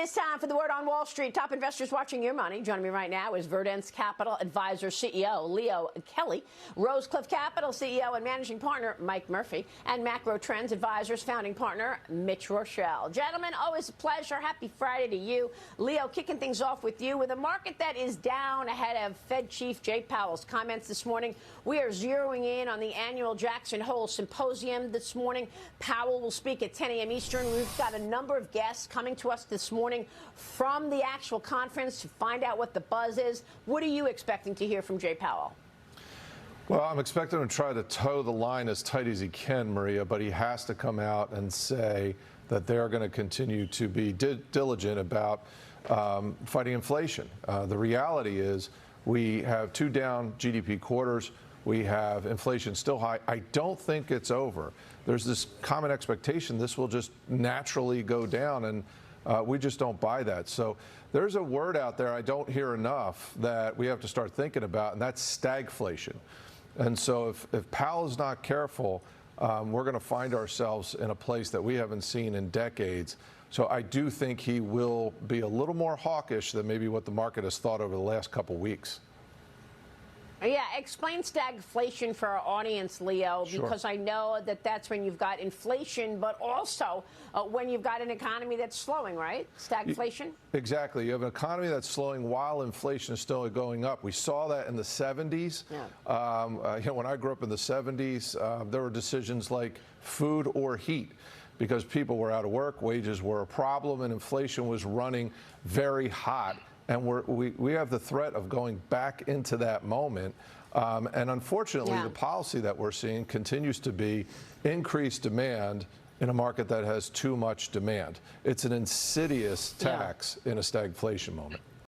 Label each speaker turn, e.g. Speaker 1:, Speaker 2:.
Speaker 1: is time for the word on Wall Street. Top investors watching your money. Joining me right now is Verdence Capital Advisor CEO Leo Kelly, Rosecliff Capital CEO and Managing Partner Mike Murphy, and Macro Trends Advisors founding partner Mitch Rochelle. Gentlemen, always a pleasure. Happy Friday to you. Leo, kicking things off with you. With a market that is down ahead of Fed Chief Jay Powell's comments this morning, we are zeroing in on the annual Jackson Hole Symposium this morning. Powell will speak at 10 a.m. Eastern. We've got a number of guests coming to us this morning from the actual conference to find out what the buzz is. What are you expecting to hear from Jay Powell?
Speaker 2: Well, I'm expecting him to try to toe the line as tight as he can, Maria, but he has to come out and say that they're going to continue to be diligent about fighting inflation. The reality is we have 2 down GDP quarters. We have inflation still high. I don't think it's over. There's this common expectation this will just naturally go down, and we just don't buy that. So there's a word out there I don't hear enough that we have to start thinking about, and that's stagflation. And so if Powell's not careful, we're going to find ourselves in a place that we haven't seen in decades. So I do think he will be a little more hawkish than maybe what the market has thought over the last couple weeks.
Speaker 1: Yeah, explain stagflation for our audience, Leo, because I know that that's when you've got inflation, but also when you've got an economy that's slowing, right? Stagflation?
Speaker 2: Exactly. You have an economy that's slowing while inflation is still going up. We saw that in the 70s. Yeah. When I grew up in the 70s, there were decisions like food or heat, because people were out of work, wages were a problem, and inflation was running very hot. And we have the threat of going back into that moment. And unfortunately, the policy that we're seeing continues to be increased demand in a market that has too much demand. It's an insidious tax in a stagflation moment.